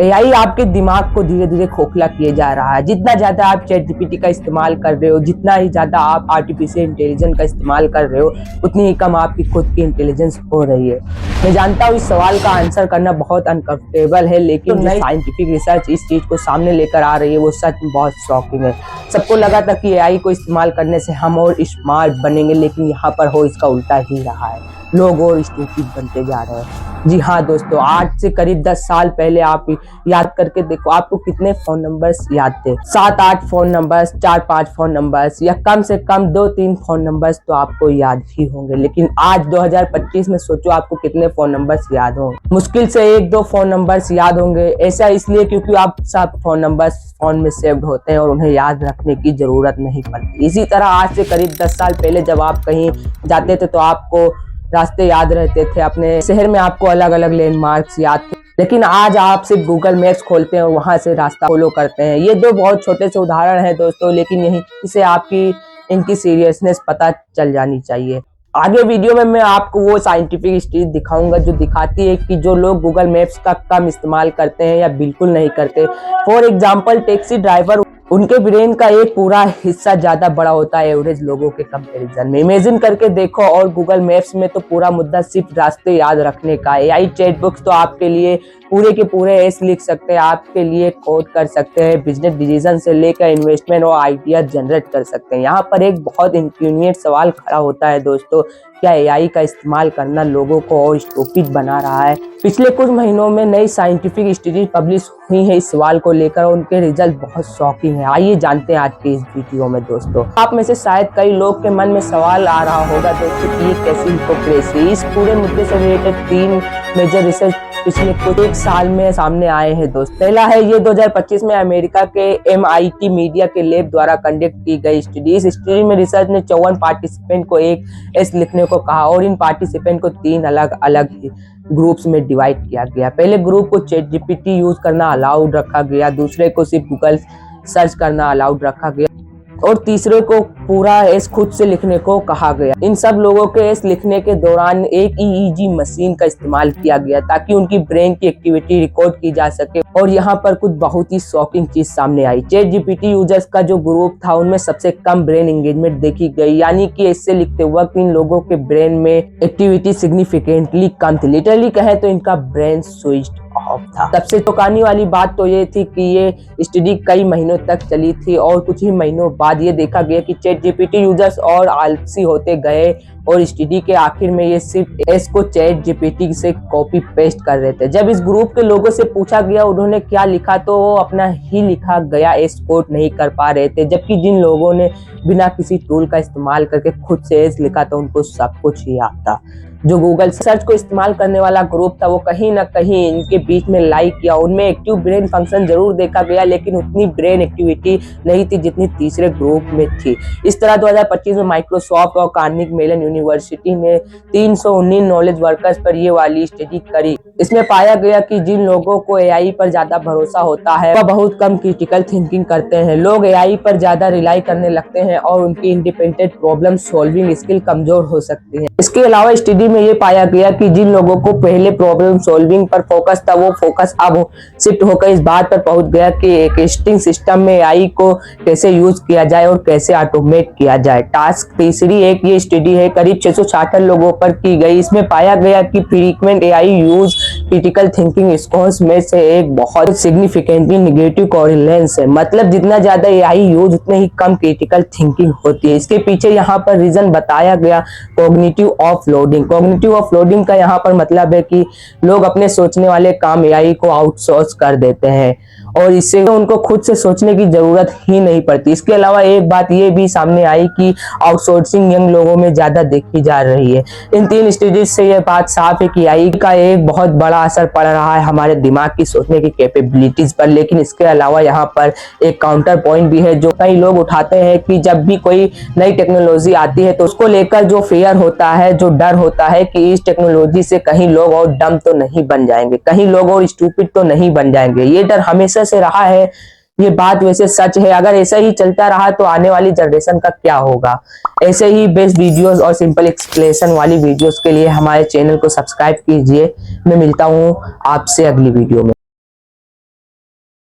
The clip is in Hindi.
एआई आपके दिमाग को धीरे धीरे खोखला किए जा रहा है। जितना ज्यादा आप चैट जीपीटी का इस्तेमाल कर रहे हो, जितना ही ज्यादा आप आर्टिफिशियल इंटेलिजेंस का इस्तेमाल कर रहे हो, उतनी ही कम आपकी खुद की इंटेलिजेंस हो रही है। मैं जानता हूँ इस सवाल का आंसर करना बहुत अनकंफर्टेबल है, लेकिन जो नई साइंटिफिक रिसर्च इस चीज को सामने लेकर आ रही है वो सच में बहुत शॉकिंग है। सबको लगा था कि एआई को इस्तेमाल करने से हम और स्मार्ट बनेंगे, लेकिन यहाँ पर हो इसका उल्टा ही रहा है। लोग और स्टूपिड बनते जा रहे हैं। जी हाँ दोस्तों, आज से करीब 10 साल पहले आप याद करके देखो, आपको कितने फोन नंबर्स याद थे? 7-8 फोन नंबर्स, 4-5 फोन नंबर्स, या कम से कम 2-3 फोन नंबर्स तो आपको याद ही होंगे। लेकिन आज 2025 में सोचो आपको कितने फोन नंबर्स याद होंगे? मुश्किल से 1-2 फोन नंबर्स याद होंगे। ऐसा इसलिए क्योंकि आप सब फोन नंबर्स फोन में सेव्ड होते हैं और उन्हें याद रखने की जरूरत नहीं पड़ती। इसी तरह आज से करीब 10 साल पहले जब आप कहीं जाते थे तो आपको रास्ते याद रहते थे, अपने शहर में आपको अलग अलग लैंडमार्क्स याद थे। लेकिन आज आप सिर्फ गूगल मैप्स खोलते हैं और वहां से रास्ता फॉलो करते हैं। ये 2 बहुत छोटे से उदाहरण हैं दोस्तों, लेकिन यही इसे आपकी इनकी सीरियसनेस पता चल जानी चाहिए। आगे वीडियो में मैं आपको वो साइंटिफिक स्टडी दिखाऊंगा जो दिखाती है कि जो लोग गूगल मैप्स का कम इस्तेमाल करते हैं या बिल्कुल नहीं करते, फॉर एग्जांपल टैक्सी ड्राइवर, उनके ब्रेन का एक पूरा हिस्सा ज्यादा बड़ा होता है एवरेज लोगों के कंपैरिजन में। इमेजिन करके देखो, और गूगल मैप्स में तो पूरा मुद्दा सिर्फ रास्ते याद रखने का है। एआई चैट बुक्स तो आपके लिए पूरे के पूरे एस लिख सकते हैं, आपके लिए कोड कर सकते हैं, बिजनेस डिसीजन से लेकर इन्वेस्टमेंट और आइडिया जनरेट कर सकते हैं। यहाँ पर एक बहुत इंक्यूनिएट सवाल खड़ा होता है दोस्तों, क्या एआई का इस्तेमाल करना लोगों को और स्टूपिड बना रहा है? पिछले कुछ महीनों में नई साइंटिफिक स्टडी पब्लिश हुई है इस सवाल को लेकर, उनके रिजल्ट बहुत शॉकिंग है। आइए जानते हैं आज के इस वीडियो में दोस्तों। आप में से शायद कई लोग के मन में सवाल आ रहा होगा दोस्तों कि ये कैसी हिपोक्रेसी। इस पूरे मुद्दे से रिलेटेड 3 मेजर रिसर्च पिछले कुछ 1 साल में सामने आए हैं दोस्त। पहला है ये 2025 में अमेरिका के MIT मीडिया के लैब द्वारा कंडक्ट की गई स्टडी। इस स्टडी में रिसर्च ने 54 पार्टिसिपेंट को एक एस लिखने को कहा और इन पार्टिसिपेंट को 3 अलग अलग ग्रुप्स में डिवाइड किया गया। पहले ग्रुप को चैट जीपीटी यूज करना अलाउड रखा गया, दूसरे को सिर्फ गूगल सर्च करना अलाउड रखा गया और तीसरे को पूरा एस खुद से लिखने को कहा गया। इन सब लोगों के एस लिखने के दौरान एक EEG मशीन का इस्तेमाल किया गया ताकि उनकी ब्रेन की एक्टिविटी रिकॉर्ड की जा सके। और यहाँ पर कुछ बहुत ही शॉकिंग चीज सामने आई। चैट जीपीटी यूजर्स का जो ग्रुप था उनमें सबसे कम ब्रेन एंगेजमेंट देखी गई, यानी कि इससे लिखते वक्त इन लोगों के ब्रेन में एक्टिविटी सिग्निफिकेंटली कम थी। लिटरली कहे तो इनका ब्रेन स्विच्ड ऑफ था। सबसे चौंकाने वाली बात तो ये थी कि ये स्टडी कई महीनों तक चली थी और कुछ ही महीनों बाद ये देखा गया कि चैट जीपीटी यूजर्स और आलसी होते गए और स्टडी के आखिर में ये सिर्फ एस को चैट जीपीटी से कॉपी पेस्ट कर रहे थे। जब इस ग्रुप के लोगों से पूछा गया उन्होंने क्या लिखा तो वो अपना ही लिखा गया एस कोड नहीं कर पा रहे थे, जबकि जिन लोगों ने बिना किसी टूल का इस्तेमाल करके खुद से एस लिखा था उनको सब कुछ ही याद था। जो गूगल सर्च को इस्तेमाल करने वाला ग्रुप था वो कहीं ना कहीं इनके बीच में लाइक किया। उनमें एक्टिव ब्रेन फंक्शन जरूर देखा गया, लेकिन उतनी ब्रेन एक्टिविटी नहीं थी जितनी तीसरे ग्रुप में थी। इस तरह 2025 में माइक्रोसॉफ्ट और कार्नेगी मेलन यूनिवर्सिटी ने 319 नॉलेज वर्कर्स पर ये वाली स्टडी करी। इसमें पाया गया कि जिन लोगों को एआई पर ज्यादा भरोसा होता है वह बहुत कम क्रिटिकल थिंकिंग करते हैं। लोग एआई पर ज्यादा रिलाई करने लगते हैं और उनकी इंडिपेंडेंट प्रॉब्लम सॉल्विंग स्किल कमजोर हो सकती है। इसके अलावा स्टडी में ये पाया गया कि जिन लोगों को पहले प्रॉब्लम सॉल्विंग पर फोकस था वो फोकस अब शिफ्ट होकर इस बात पर पहुंच गया कि एक्जिस्टिंग सिस्टम में एआई को कैसे यूज किया जाए और कैसे ऑटोमेट किया जाए। टास्क तीसरी एक ये स्टडी है करीब 666 लोगों पर की गई। इसमें पाया गया कि frequent AI use critical thinking scores में से एक बहुत सिग्निफिकेंटली नेगेटिव कोरिलेंस है। मतलब जितना ज्यादा एआई यूज उतने ही कम क्रिटिकल थिंकिंग होती है। इसके पीछे यहाँ पर रीजन बताया गया कॉग्निटिव ऑफलोडिंग। कॉग्निटिव ऑफलोडिंग का यहाँ पर मतलब है कि लोग अपने सोचने वाले काम एआई को आउटसोर्स कर देते हैं और इससे उनको खुद से सोचने की जरूरत ही नहीं पड़ती। इसके अलावा एक बात ये भी सामने आई कि आउटसोर्सिंग यंग लोगों में ज्यादा देखी जा रही है। इन 3 स्टडीज से ये बात साफ है कि एआई का एक बहुत बड़ा असर पड़ रहा है हमारे दिमाग की सोचने की कैपेबिलिटीज पर। लेकिन इसके अलावा यहाँ पर एक काउंटर पॉइंट भी है जो कई लोग उठाते हैं कि जब भी कोई नई टेक्नोलॉजी आती है तो उसको लेकर जो फेयर होता है, जो डर होता है कि इस टेक्नोलॉजी से कहीं लोग और डम तो नहीं बन जाएंगे, कहीं लोग और स्टूपिड तो नहीं बन जाएंगे। ये डर हमेशा से रहा है। ये बात वैसे सच है। अगर ऐसा ही चलता रहा तो आने वाली जनरेशन का क्या होगा? ऐसे ही बेस्ट वीडियोस और सिंपल एक्सप्लेनेशन वाली वीडियोस के लिए हमारे चैनल को सब्सक्राइब कीजिए। मैं मिलता हूँ आपसे अगली वीडियो में।